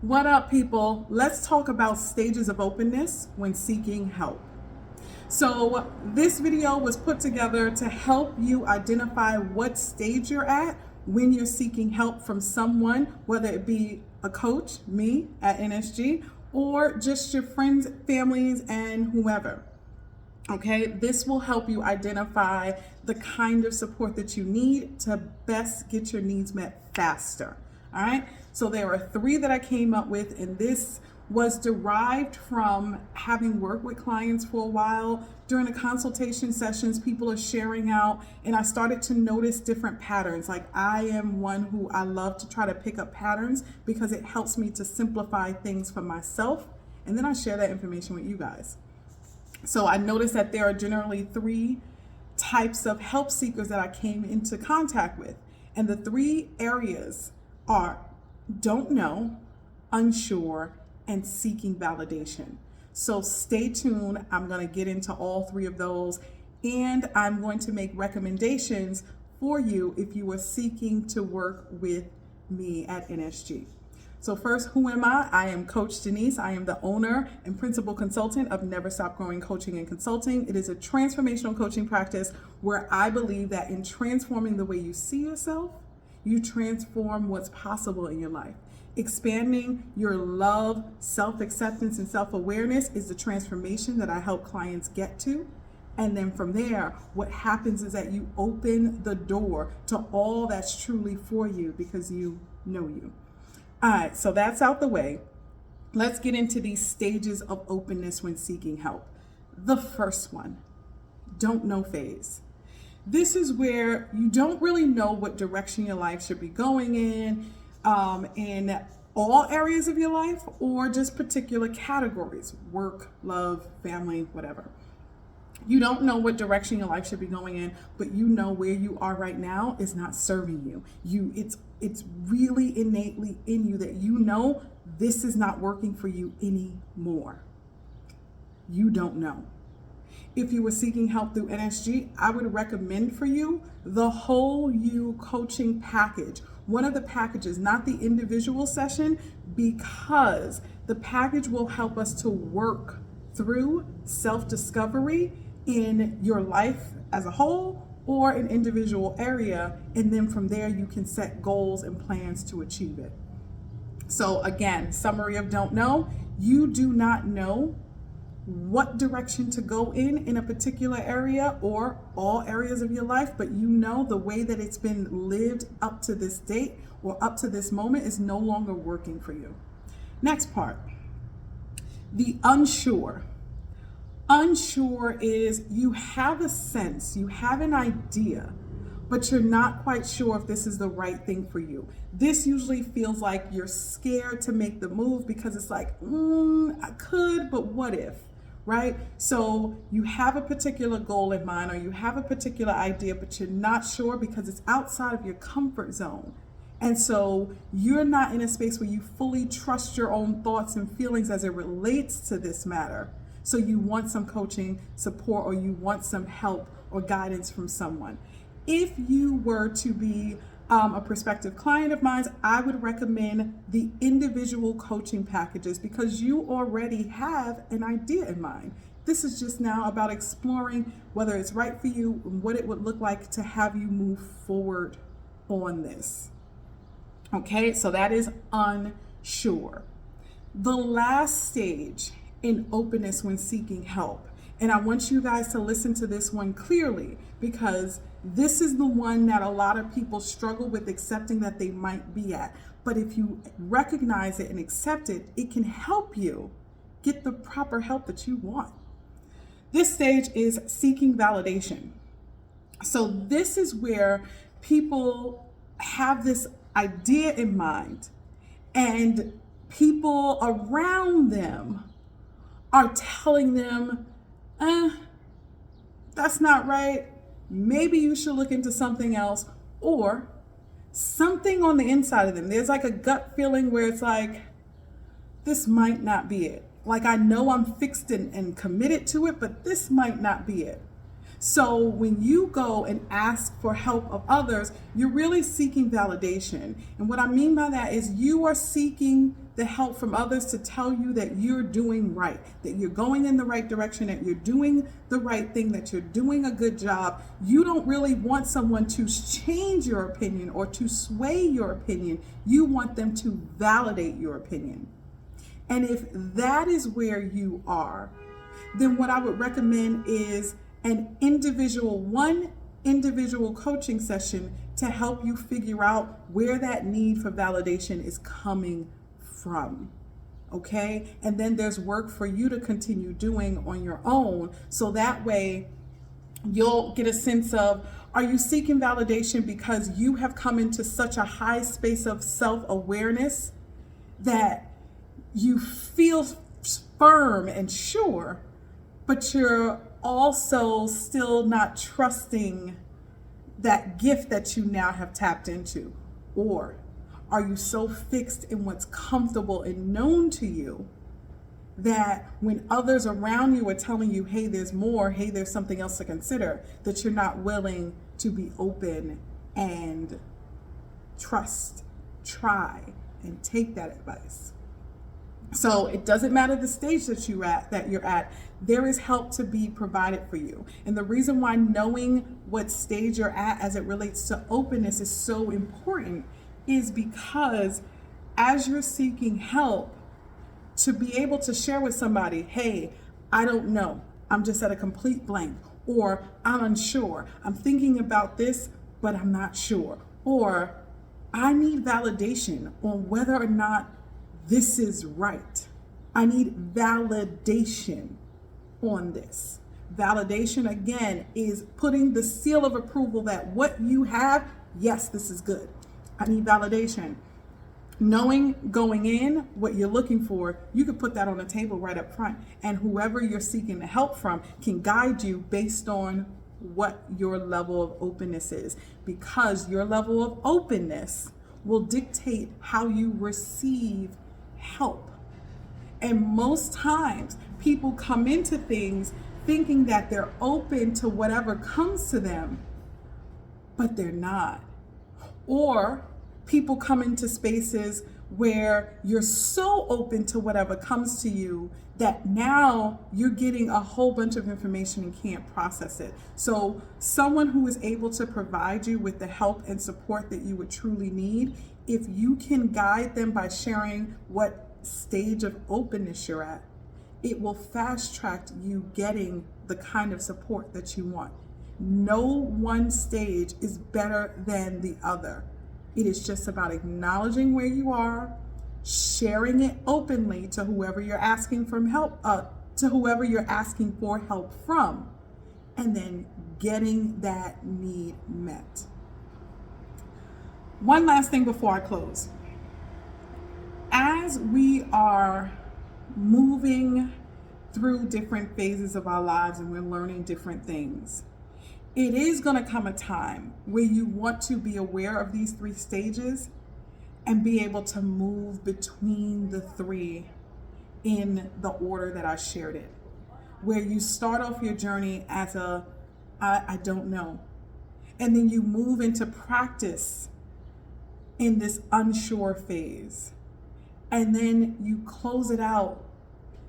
What up, people? Let's talk about stages of openness when seeking help. So, this video was put together to help you identify what stage you're at when you're seeking help from someone, whether it be a coach, me at NSG, or just your friends, families, and whoever. Okay, this will help you identify the kind of support that you need to best get your needs met faster. All right, so there are three that I came up with, and this was derived from having worked with clients for a while. During the consultation sessions, people are sharing out, and I started to notice different patterns. Like, I am one who I love to try to pick up patterns because it helps me to simplify things for myself, and then I share that information with you guys. So I noticed that there are generally three types of help seekers that I came into contact with. And the three areas are don't know, unsure, and seeking validation. So stay tuned. I'm going to get into all three of those, and I'm going to make recommendations for you if you are seeking to work with me at NSG. So first, who am I? I am Coach Denise. I am the owner and principal consultant of NeverStopGrowing Coaching and Consulting. It is a transformational coaching practice where I believe that in transforming the way you see yourself, you transform what's possible in your life. Expanding your love, self-acceptance, and self-awareness is the transformation that I help clients get to. And then from there, what happens is that you open the door to all that's truly for you because you know you. All right, so that's out the way. Let's get into these stages of openness when seeking help. The first one, don't know phase. This is where you don't really know what direction your life should be going in all areas of your life or just particular categories, work, love, family, whatever. You don't know what direction your life should be going in, but you know where you are right now is not serving you. It's really innately in you that you know this is not working for you anymore. You don't know. If you were seeking help through NSG, I would recommend for you the whole you coaching package. One of the packages, not the individual session, because the package will help us to work through self-discovery in your life as a whole or an individual area, and then from there you can set goals and plans to achieve it. So again, summary of don't know, you do not know what direction to go in a particular area or all areas of your life, but you know the way that it's been lived up to this date or up to this moment is no longer working for you. Next part, the unsure. Unsure is you have a sense, you have an idea, but you're not quite sure if this is the right thing for you. This usually feels like you're scared to make the move because it's like, I could, but what if, right? So you have a particular goal in mind or you have a particular idea, but you're not sure because it's outside of your comfort zone. And so you're not in a space where you fully trust your own thoughts and feelings as it relates to this matter. So you want some coaching support or you want some help or guidance from someone. If you were to be a prospective client of mine, I would recommend the individual coaching packages because you already have an idea in mind. This is just now about exploring whether it's right for you and what it would look like to have you move forward on this. Okay, so that is unsure. The last stage in openness when seeking help. And I want you guys to listen to this one clearly because this is the one that a lot of people struggle with accepting that they might be at. But if you recognize it and accept it, it can help you get the proper help that you want. This stage is seeking validation. So this is where people have this idea in mind and people around them are telling them, that's not right. Maybe you should look into something else, or something on the inside of them. There's like a gut feeling where it's like, this might not be it. Like I know I'm fixed and committed to it, but this might not be it. So when you go and ask for help of others, you're really seeking validation. And what I mean by that is you are seeking the help from others to tell you that you're doing right, that you're going in the right direction, that you're doing the right thing, that you're doing a good job. You don't really want someone to change your opinion or to sway your opinion. You want them to validate your opinion. And if that is where you are, then what I would recommend is one individual coaching session to help you figure out where that need for validation is coming from. Okay? And then there's work for you to continue doing on your own. So that way you'll get a sense of, are you seeking validation because you have come into such a high space of self-awareness that you feel firm and sure, but you're also still not trusting that gift that you now have tapped into? Or are you so fixed in what's comfortable and known to you that when others around you are telling you, hey, there's more, hey, there's something else to consider, that you're not willing to be open and trust, try, and take that advice? So it doesn't matter the stage that you're at, there is help to be provided for you. And the reason why knowing what stage you're at as it relates to openness is so important is because as you're seeking help, to be able to share with somebody, hey, I don't know, I'm just at a complete blank, or I'm unsure, I'm thinking about this, but I'm not sure, or I need validation on whether or not this is right. I need validation on this. Validation, again, is putting the seal of approval that what you have, yes, this is good. I need validation. Knowing going in what you're looking for, you could put that on the table right up front, and whoever you're seeking the help from can guide you based on what your level of openness is, because your level of openness will dictate how you receive help. And most times people come into things thinking that they're open to whatever comes to them, but they're not. Or people come into spaces where you're so open to whatever comes to you that now you're getting a whole bunch of information and can't process it. So someone who is able to provide you with the help and support that you would truly need, if you can guide them by sharing what stage of openness you're at, it will fast track you getting the kind of support that you want. No one stage is better than the other. It is just about acknowledging where you are, sharing it openly to whoever you're asking for help from, and then getting that need met. One last thing before I close. As we are moving through different phases of our lives and we're learning different things, it is going to come a time where you want to be aware of these three stages and be able to move between the three in the order that I shared it. Where you start off your journey as I don't know. And then you move into practice in this unsure phase. And then you close it out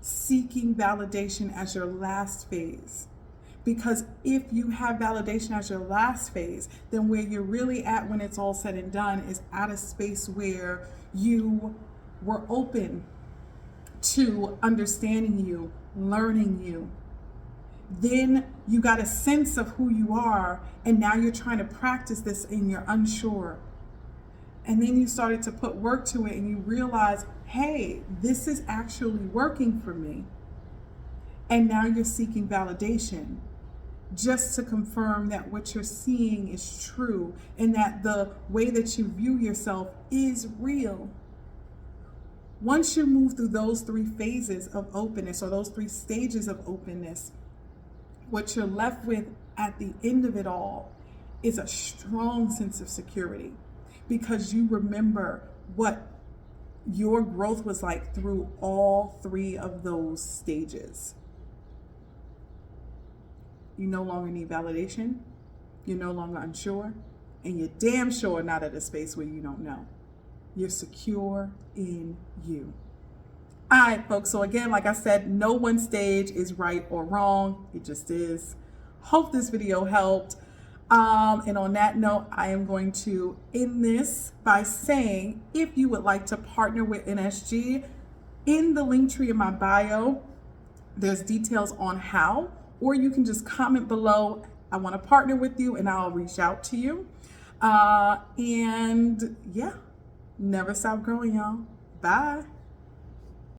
seeking validation as your last phase. Because if you have validation as your last phase, then where you're really at when it's all said and done is at a space where you were open to understanding you, learning you. Then you got a sense of who you are, and now you're trying to practice this and you're unsure. And then you started to put work to it and you realize, hey, this is actually working for me. And now you're seeking validation just to confirm that what you're seeing is true and that the way that you view yourself is real. Once you move through those three phases of openness, or those three stages of openness, what you're left with at the end of it all is a strong sense of security, because you remember what your growth was like through all three of those stages. You no longer need validation. You're no longer unsure. And you're damn sure not at a space where you don't know. You're secure in you. All right, folks. So again, like I said, no one stage is right or wrong. It just is. Hope this video helped. And on that note, I am going to end this by saying, if you would like to partner with NSG, in the link tree in my bio, there's details on how, or you can just comment below, I want to partner with you, and I'll reach out to you. And yeah, never stop growing, y'all. Bye.